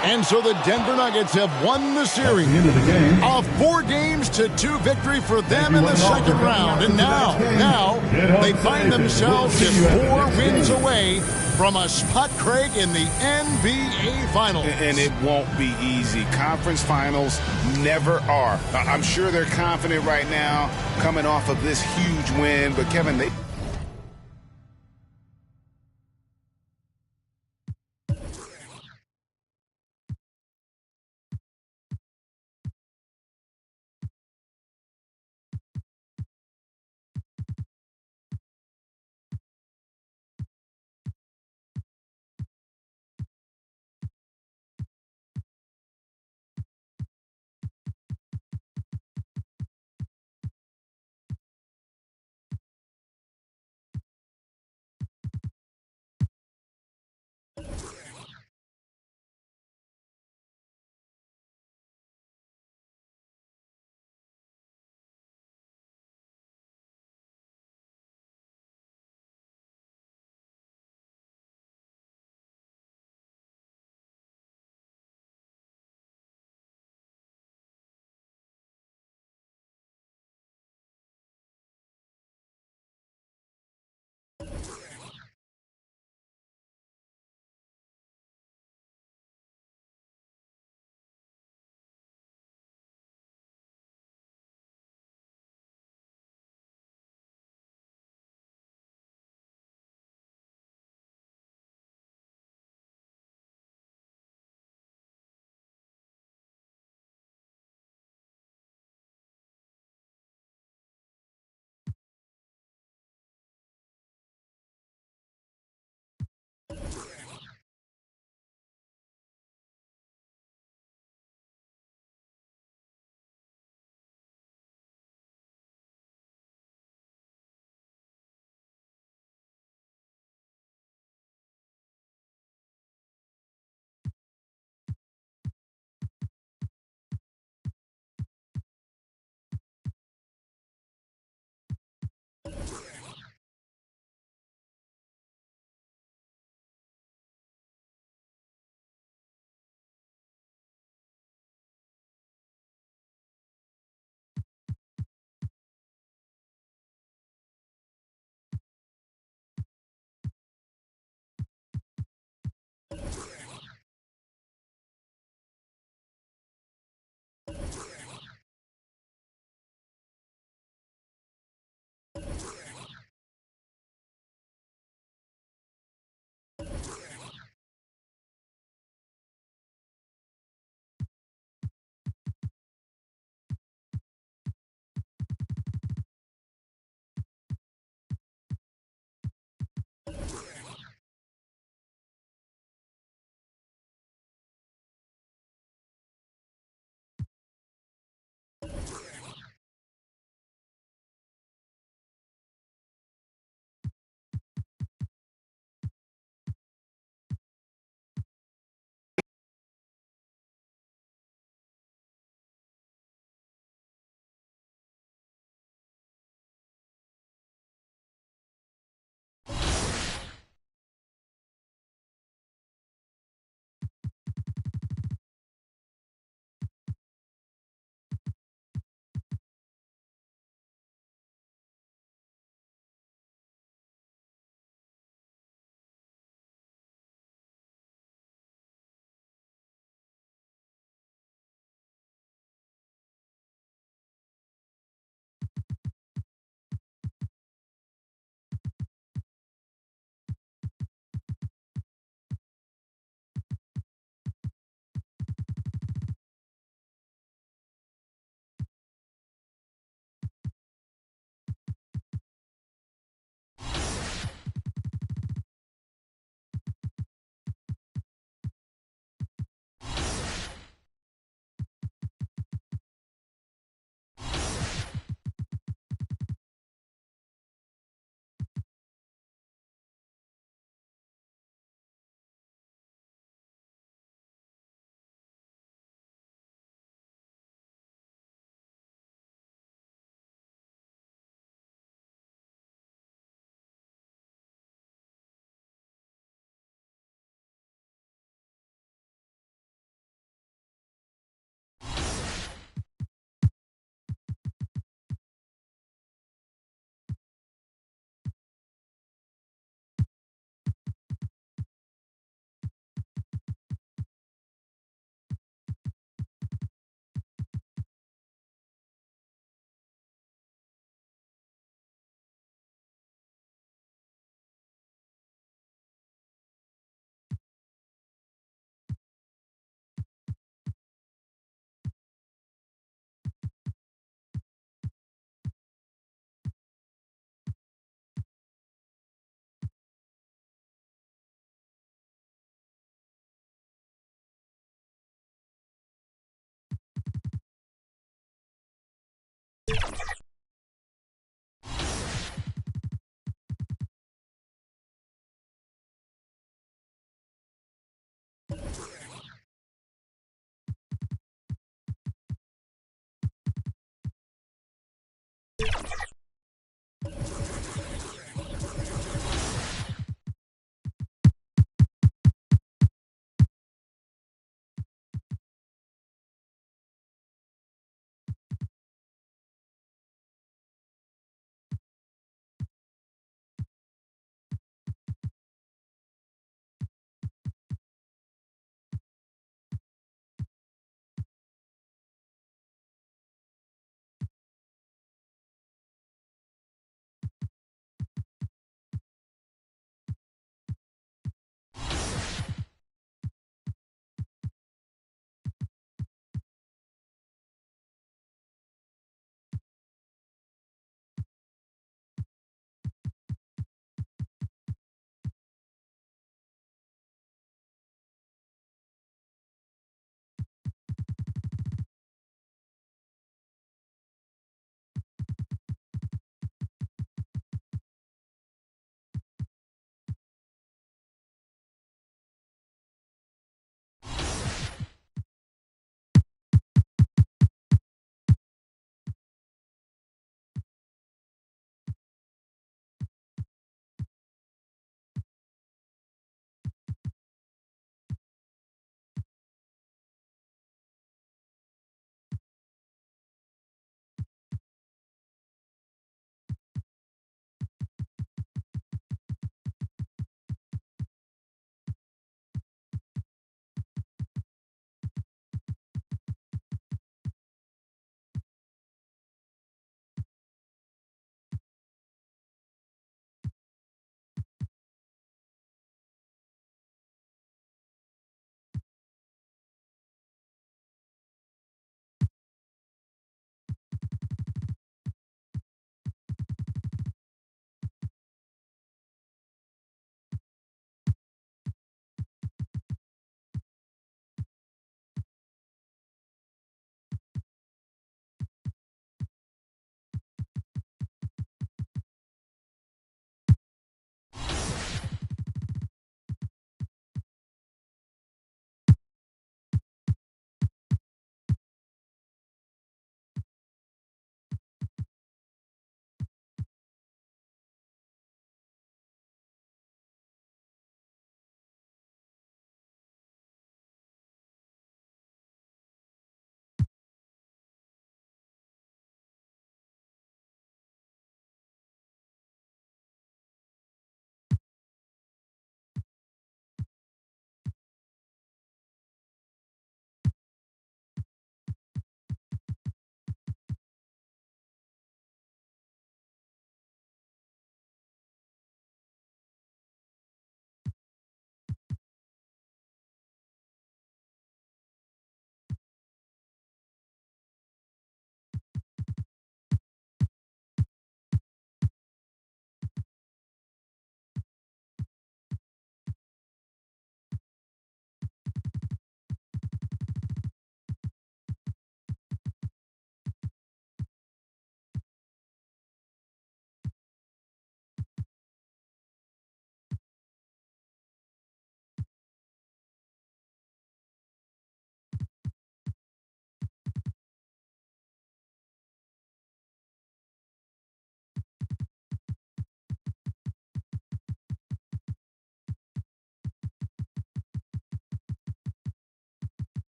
And so the Denver Nuggets have won the series. A 4-2 victory for them in the second round. And now they find themselves just 4 wins away from a spot, Craig, in the NBA Finals. And it won't be easy. Conference finals never are. I'm sure they're confident right now coming off of this huge win. But, Kevin, they...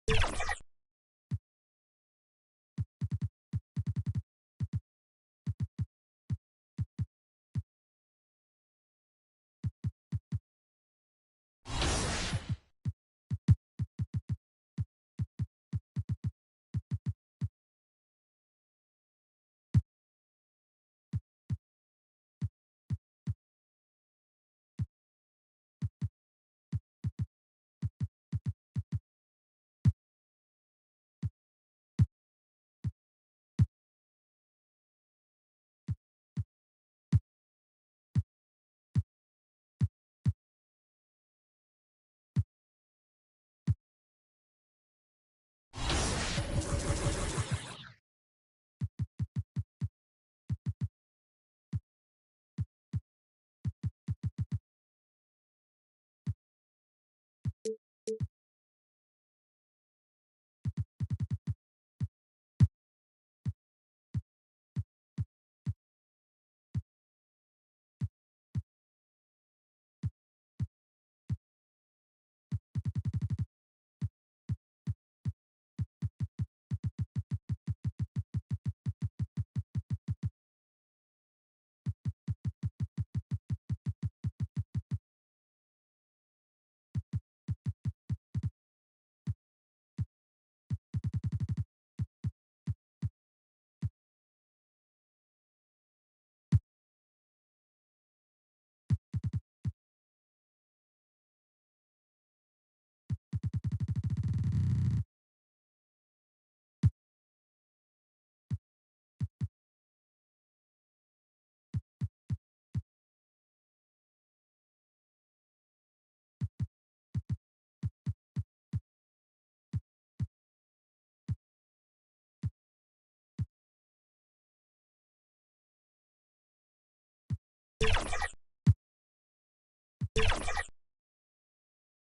you